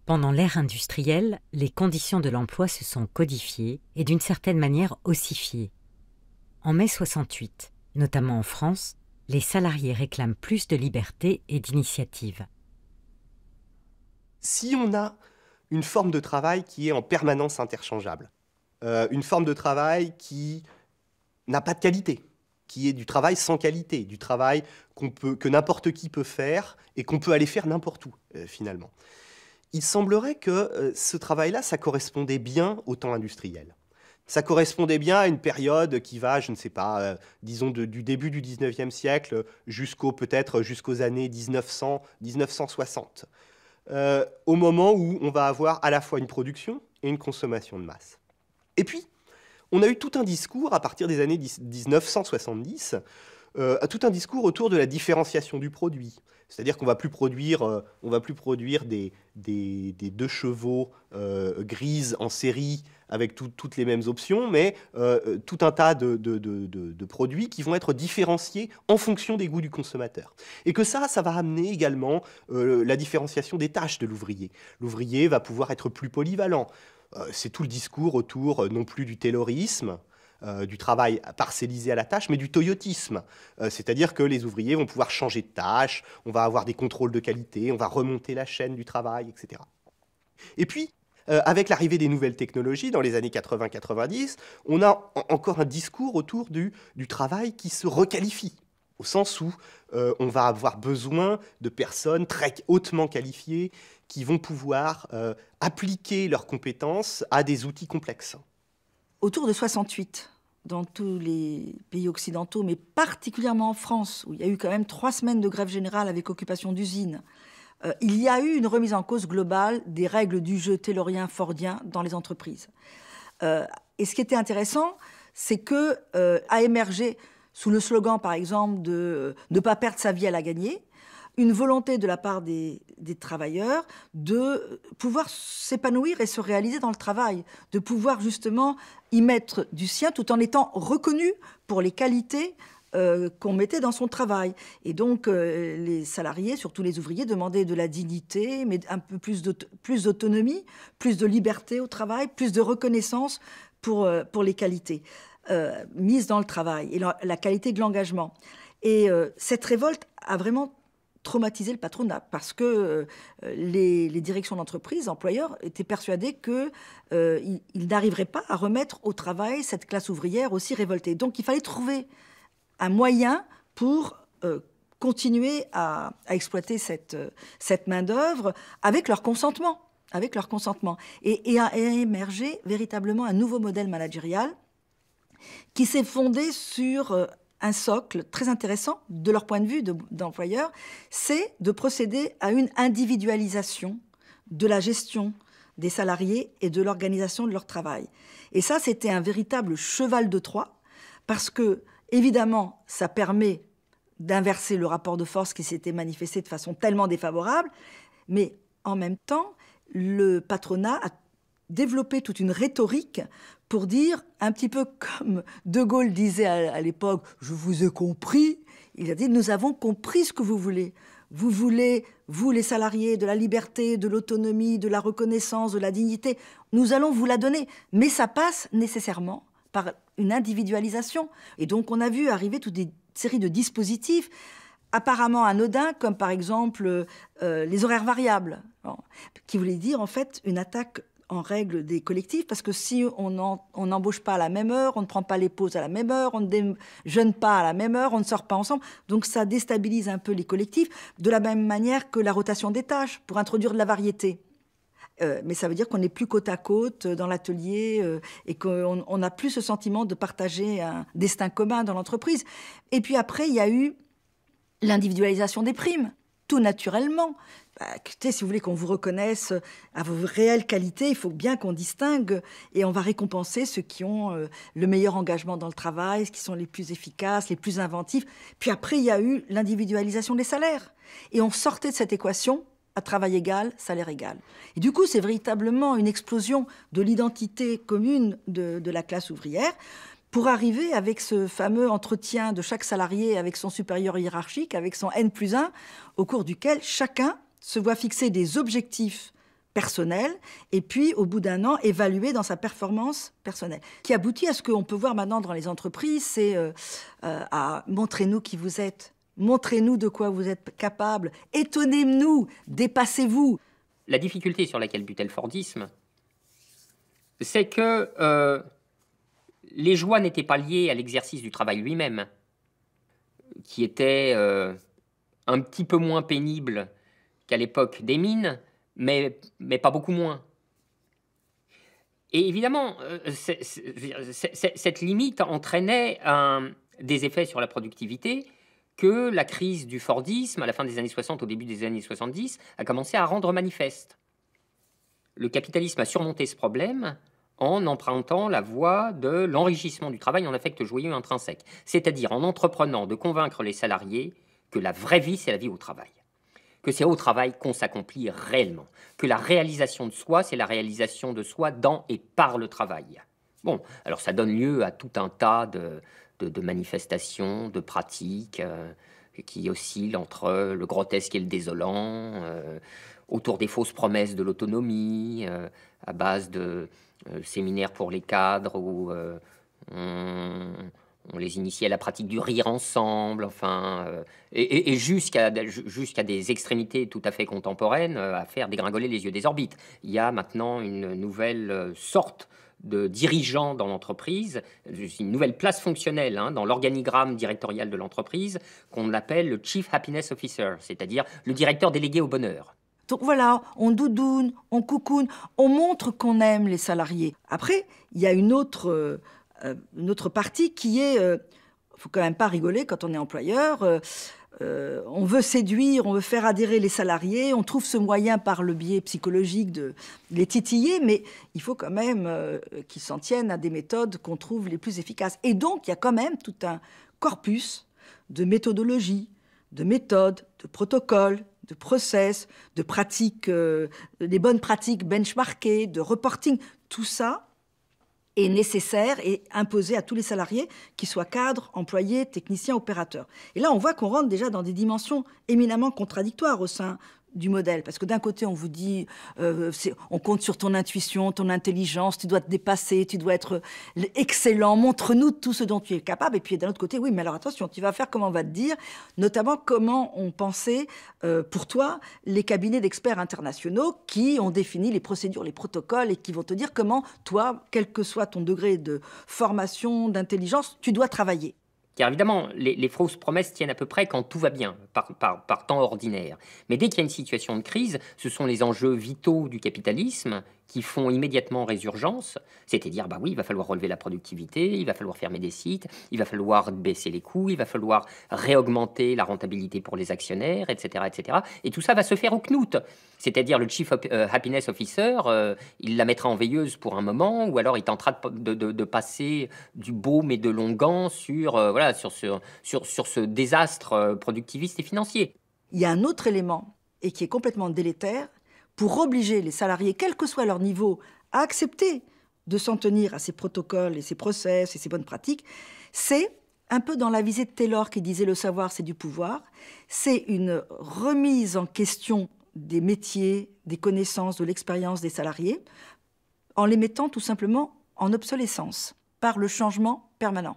Pendant l'ère industrielle, les conditions de l'emploi se sont codifiées et d'une certaine manière ossifiées. En mai 68, notamment en France, les salariés réclament plus de liberté et d'initiative. Si on a une forme de travail qui est en permanence interchangeable, une forme de travail qui n'a pas de qualité, qui est du travail sans qualité, du travail que n'importe qui peut faire et qu'on peut aller faire n'importe où, finalement. Il semblerait que ce travail-là, ça correspondait bien au temps industriel. Ça correspondait bien à une période qui va, je ne sais pas, disons du début du 19e siècle peut-être jusqu'aux années 1900, 1960. Au moment où on va avoir à la fois une production et une consommation de masse. Et puis, on a eu tout un discours à partir des années 1970, tout un discours autour de la différenciation du produit. C'est-à-dire qu'on ne va plus produire des 2 chevaux grises en série avec toutes les mêmes options, mais tout un tas de produits qui vont être différenciés en fonction des goûts du consommateur. Et que ça va amener également la différenciation des tâches de l'ouvrier. L'ouvrier va pouvoir être plus polyvalent. C'est tout le discours autour non plus du taylorisme, du travail parcellisé à la tâche, mais du toyotisme. C'est-à-dire que les ouvriers vont pouvoir changer de tâche, on va avoir des contrôles de qualité, on va remonter la chaîne du travail, etc. Et puis, avec l'arrivée des nouvelles technologies, dans les années 80-90, on a encore un discours autour du travail qui se requalifie, au sens où on va avoir besoin de personnes très hautement qualifiées qui vont pouvoir appliquer leurs compétences à des outils complexes. Autour de 68, dans tous les pays occidentaux, mais particulièrement en France, où il y a eu quand même 3 semaines de grève générale avec occupation d'usines, il y a eu une remise en cause globale des règles du jeu taylorien-fordien dans les entreprises. Et ce qui était intéressant, c'est que a émergé, sous le slogan par exemple de ne pas perdre sa vie à la gagner, une volonté de la part des travailleurs de pouvoir s'épanouir et se réaliser dans le travail, de pouvoir justement y mettre du sien tout en étant reconnu pour les qualités qu'on mettait dans son travail. Et donc les salariés, surtout les ouvriers, demandaient de la dignité, mais un peu plus d'autonomie, plus de liberté au travail, plus de reconnaissance pour les qualités mises dans le travail et la qualité de l'engagement. Et cette révolte a vraiment traumatisé le patronat parce que les directions d'entreprise, employeurs, étaient persuadés qu'ils n'arriveraient pas à remettre au travail cette classe ouvrière aussi révoltée. Donc il fallait trouver un moyen pour continuer à exploiter cette main-d'œuvre avec leur consentement. Et a émergé véritablement un nouveau modèle managérial qui s'est fondé sur un socle très intéressant de leur point de vue d'employeur, c'est de procéder à une individualisation de la gestion des salariés et de l'organisation de leur travail. Et ça, c'était un véritable cheval de Troie, parce que, évidemment, ça permet d'inverser le rapport de force qui s'était manifesté de façon tellement défavorable, mais en même temps, le patronat a développé toute une rhétorique pour dire, un petit peu comme De Gaulle disait à l'époque, « Je vous ai compris », il a dit, « Nous avons compris ce que vous voulez. Vous voulez, vous les salariés, de la liberté, de l'autonomie, de la reconnaissance, de la dignité. Nous allons vous la donner. Mais ça passe nécessairement par une individualisation. » Et donc on a vu arriver toute une série de dispositifs apparemment anodins, comme par exemple les horaires variables, qui voulaient dire en fait une attaque en règle des collectifs, parce que si on n'embauche pas à la même heure, on ne prend pas les pauses à la même heure, on ne déjeune pas à la même heure, on ne sort pas ensemble, donc ça déstabilise un peu les collectifs, de la même manière que la rotation des tâches, pour introduire de la variété. Mais ça veut dire qu'on n'est plus côte à côte dans l'atelier et qu'on n'a plus ce sentiment de partager un destin commun dans l'entreprise. Et puis après, il y a eu l'individualisation des primes, tout naturellement. Écoutez, si vous voulez qu'on vous reconnaisse à vos réelles qualités, il faut bien qu'on distingue et on va récompenser ceux qui ont le meilleur engagement dans le travail, ceux qui sont les plus efficaces, les plus inventifs. Puis après, il y a eu l'individualisation des salaires. Et on sortait de cette équation à travail égal, salaire égal. Et du coup, c'est véritablement une explosion de l'identité commune de la classe ouvrière pour arriver avec ce fameux entretien de chaque salarié avec son supérieur hiérarchique, avec son N+1, au cours duquel chacun se voit fixer des objectifs personnel, et puis au bout d'un an, évalué dans sa performance personnelle. Qui aboutit à ce qu'on peut voir maintenant dans les entreprises, c'est à montrez-nous qui vous êtes, montrez-nous de quoi vous êtes capable, étonnez-nous, dépassez-vous. La difficulté sur laquelle butait le Fordisme, c'est que les joies n'étaient pas liées à l'exercice du travail lui-même, qui était un petit peu moins pénible qu'à l'époque des mines, mais pas beaucoup moins. Et évidemment, cette limite entraînait des effets sur la productivité que la crise du Fordisme, à la fin des années 60, au début des années 70, a commencé à rendre manifeste. Le capitalisme a surmonté ce problème en empruntant la voie de l'enrichissement du travail en affect joyeux intrinsèque, c'est-à-dire en entreprenant de convaincre les salariés que la vraie vie, c'est la vie au travail, que c'est au travail qu'on s'accomplit réellement, que la réalisation de soi, c'est la réalisation de soi dans et par le travail. Bon, alors ça donne lieu à tout un tas de manifestations, de pratiques qui oscillent entre le grotesque et le désolant, autour des fausses promesses de l'autonomie, à base de séminaires pour les cadres où on les initiait à la pratique du rire ensemble, enfin, et jusqu'à des extrémités tout à fait contemporaines, à faire dégringoler les yeux des orbites. Il y a maintenant une nouvelle sorte de dirigeants dans l'entreprise, une nouvelle place fonctionnelle dans l'organigramme directorial de l'entreprise qu'on appelle le Chief Happiness Officer, c'est-à-dire le directeur délégué au bonheur. Donc voilà, on doudoune, on coucoune, on montre qu'on aime les salariés. Après, il y a une autre partie qui est, faut quand même pas rigoler quand on est employeur, on veut séduire, on veut faire adhérer les salariés, on trouve ce moyen par le biais psychologique de les titiller, mais il faut quand même qu'ils s'en tiennent à des méthodes qu'on trouve les plus efficaces. Et donc, il y a quand même tout un corpus de méthodologies, de méthodes, de protocoles, de process, de pratiques, des bonnes pratiques benchmarkées, de reporting. Tout ça est nécessaire et imposé à tous les salariés, qu'ils soient cadres, employés, techniciens, opérateurs. Et là, on voit qu'on rentre déjà dans des dimensions éminemment contradictoires au sein du modèle. Parce que d'un côté, on vous dit, on compte sur ton intuition, ton intelligence, tu dois te dépasser, tu dois être excellent, montre-nous tout ce dont tu es capable. Et puis d'un autre côté, oui, mais alors attention, tu vas faire comme on va te dire, notamment comment ont pensé, pour toi, les cabinets d'experts internationaux qui ont défini les procédures, les protocoles et qui vont te dire comment, toi, quel que soit ton degré de formation, d'intelligence, tu dois travailler. Car évidemment, les fausses promesses tiennent à peu près quand tout va bien, par temps ordinaire. Mais dès qu'il y a une situation de crise, ce sont les enjeux vitaux du capitalisme qui font immédiatement résurgence, c'est-à-dire, bah oui, il va falloir relever la productivité, il va falloir fermer des sites, il va falloir baisser les coûts, il va falloir réaugmenter la rentabilité pour les actionnaires, etc., etc. Et tout ça va se faire au knout, c'est-à-dire le Chief Happiness Officer, il la mettra en veilleuse pour un moment, ou alors il tentera de passer du baume et de l'onguent sur ce désastre productiviste et financier. Il y a un autre élément, et qui est complètement délétère, pour obliger les salariés, quel que soit leur niveau, à accepter de s'en tenir à ces protocoles et ces process et ces bonnes pratiques, c'est un peu dans la visée de Taylor qui disait « le savoir, c'est du pouvoir », c'est une remise en question des métiers, des connaissances, de l'expérience des salariés, en les mettant tout simplement en obsolescence, par le changement permanent.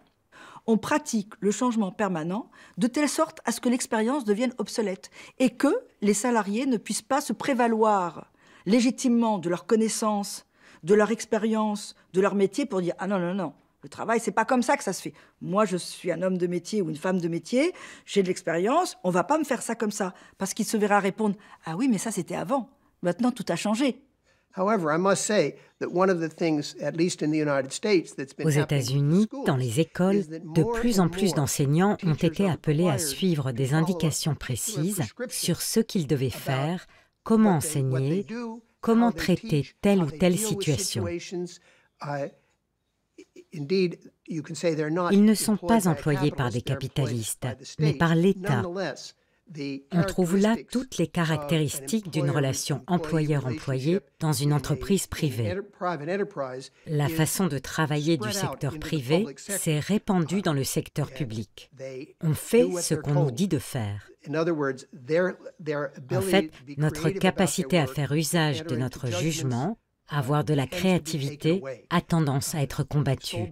On pratique le changement permanent de telle sorte à ce que l'expérience devienne obsolète et que les salariés ne puissent pas se prévaloir légitimement de leur connaissance, de leur expérience, de leur métier pour dire « Ah non, non, non, le travail, c'est pas comme ça que ça se fait. Moi, je suis un homme de métier ou une femme de métier, j'ai de l'expérience, on va pas me faire ça comme ça. » Parce qu'il se verra répondre « Ah oui, mais ça, c'était avant. Maintenant, tout a changé. » Aux États-Unis, dans les écoles, de plus en plus d'enseignants ont été appelés à suivre des indications précises sur ce qu'ils devaient faire, comment enseigner, comment traiter telle ou telle situation. Ils ne sont pas employés par des capitalistes, mais par l'État. On trouve là toutes les caractéristiques d'une relation employeur-employé dans une entreprise privée. La façon de travailler du secteur privé s'est répandue dans le secteur public. On fait ce qu'on nous dit de faire. En fait, notre capacité à faire usage de notre jugement, à avoir de la créativité, a tendance à être combattue.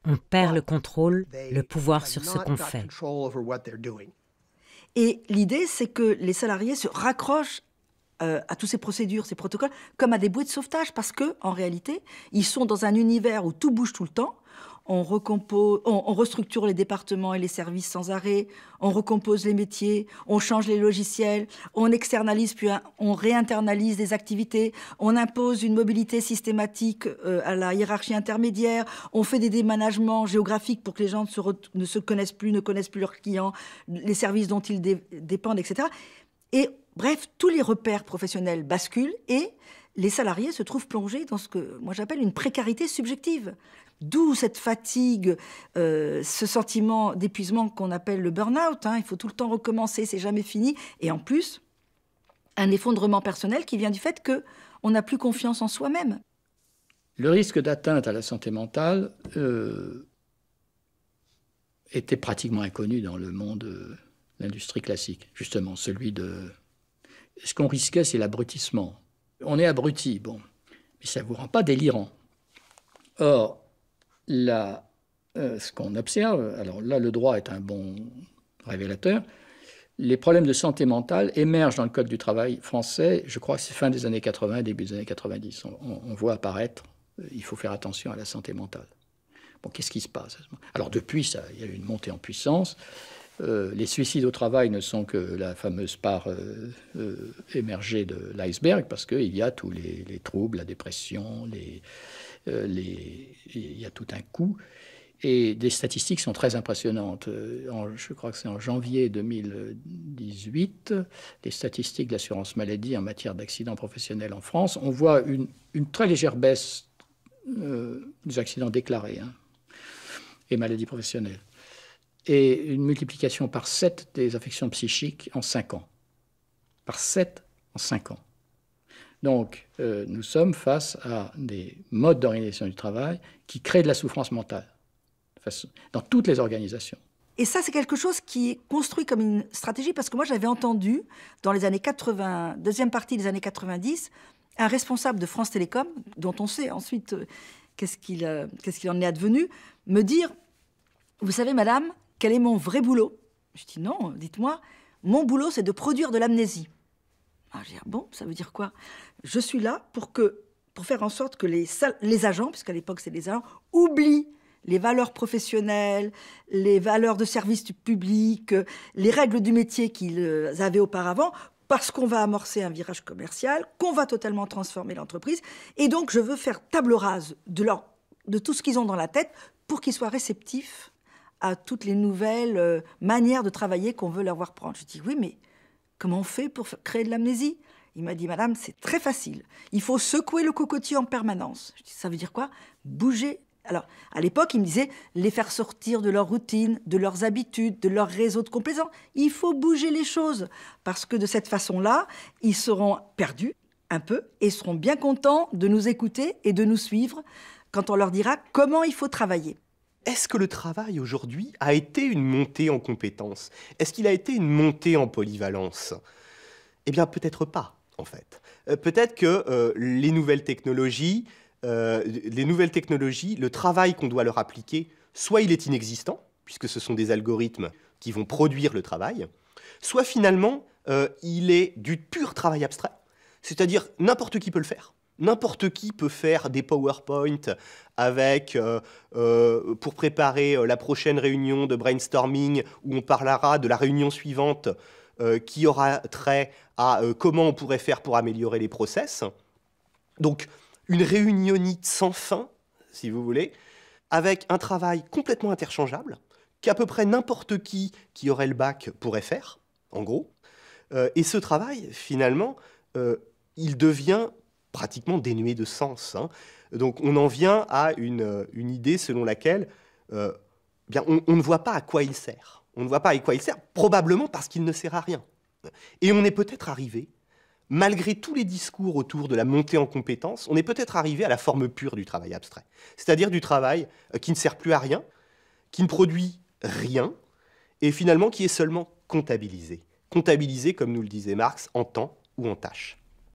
On perd le contrôle, le pouvoir sur ce qu'on fait. Et l'idée, c'est que les salariés se raccrochent à toutes ces procédures, ces protocoles, comme à des bouées de sauvetage, parce que en réalité, ils sont dans un univers où tout bouge tout le temps. On restructure les départements et les services sans arrêt, on recompose les métiers, on change les logiciels, on externalise puis on réinternalise des activités, on impose une mobilité systématique à la hiérarchie intermédiaire, on fait des déménagements géographiques pour que les gens ne se connaissent plus, ne connaissent plus leurs clients, les services dont ils dépendent, etc. Et bref, tous les repères professionnels basculent et les salariés se trouvent plongés dans ce que moi j'appelle une précarité subjective. D'où cette fatigue, ce sentiment d'épuisement qu'on appelle le burn-out. Il faut tout le temps recommencer, c'est jamais fini. Et en plus, un effondrement personnel qui vient du fait qu'on n'a plus confiance en soi-même. Le risque d'atteinte à la santé mentale était pratiquement inconnu dans le monde de l'industrie classique. Justement, celui de... Ce qu'on risquait, c'est l'abrutissement. On est abruti, bon, mais ça ne vous rend pas délirant. Or, là, ce qu'on observe, alors là, le droit est un bon révélateur, les problèmes de santé mentale émergent dans le Code du travail français, je crois que c'est fin des années 80, début des années 90. On voit apparaître, il faut faire attention à la santé mentale. Bon, qu'est-ce qui se passe? Alors depuis, ça, il y a eu une montée en puissance. Les suicides au travail ne sont que la fameuse part émergée de l'iceberg, parce qu'il y a tous les troubles, la dépression, il y a tout un coup. Et des statistiques sont très impressionnantes. Je crois que c'est en janvier 2018, les statistiques de l'assurance maladie en matière d'accidents professionnels en France, on voit une très légère baisse des accidents déclarés et maladies professionnelles. Et une multiplication par 7 des affections psychiques en 5 ans. Par 7 en 5 ans. Donc, nous sommes face à des modes d'organisation du travail qui créent de la souffrance mentale, dans toutes les organisations. Et ça, c'est quelque chose qui est construit comme une stratégie, parce que moi, j'avais entendu, dans les années 80, deuxième partie des années 90, un responsable de France Télécom, dont on sait ensuite qu'est-ce qu'il en est advenu, me dire, vous savez, madame, quel est mon vrai boulot? Je dis non, dites-moi, mon boulot, c'est de produire de l'amnésie. Ah, je dis, bon, ça veut dire quoi? Je suis là pour faire en sorte que les agents, puisqu'à l'époque c'est les agents, oublient les valeurs professionnelles, les valeurs de service du public, les règles du métier qu'ils avaient auparavant, parce qu'on va amorcer un virage commercial, qu'on va totalement transformer l'entreprise. Et donc, je veux faire table rase de tout ce qu'ils ont dans la tête pour qu'ils soient réceptifs à toutes les nouvelles manières de travailler qu'on veut leur voir prendre. Je dis, oui, mais comment on fait pour créer de l'amnésie? Il m'a dit, madame, c'est très facile. Il faut secouer le cocotier en permanence. Je dis, ça veut dire quoi? Bouger. Alors, à l'époque, il me disait, les faire sortir de leur routine, de leurs habitudes, de leur réseau de complaisants. Il faut bouger les choses, parce que de cette façon-là, ils seront perdus un peu et seront bien contents de nous écouter et de nous suivre quand on leur dira comment il faut travailler. Est-ce que le travail aujourd'hui a été une montée en compétences? Est-ce qu'il a été une montée en polyvalence? Eh bien, peut-être pas, en fait. Peut-être que les nouvelles technologies, le travail qu'on doit leur appliquer, soit il est inexistant, puisque ce sont des algorithmes qui vont produire le travail, soit finalement, il est du pur travail abstrait, c'est-à-dire n'importe qui peut le faire. N'importe qui peut faire des PowerPoint pour préparer la prochaine réunion de brainstorming où on parlera de la réunion suivante qui aura trait à comment on pourrait faire pour améliorer les process. Donc, une réunionnite sans fin, si vous voulez, avec un travail complètement interchangeable, qu'à peu près n'importe qui aurait le bac pourrait faire, en gros. Et ce travail, finalement, il devient pratiquement dénué de sens. Donc on en vient à une idée selon laquelle bien, on ne voit pas à quoi il sert. On ne voit pas à quoi il sert, probablement parce qu'il ne sert à rien. Et on est peut-être arrivé, malgré tous les discours autour de la montée en compétences, on est peut-être arrivé à la forme pure du travail abstrait. C'est-à-dire du travail qui ne sert plus à rien, qui ne produit rien, et finalement qui est seulement comptabilisé. Comptabilisé, comme nous le disait Marx, en temps ou en tâches.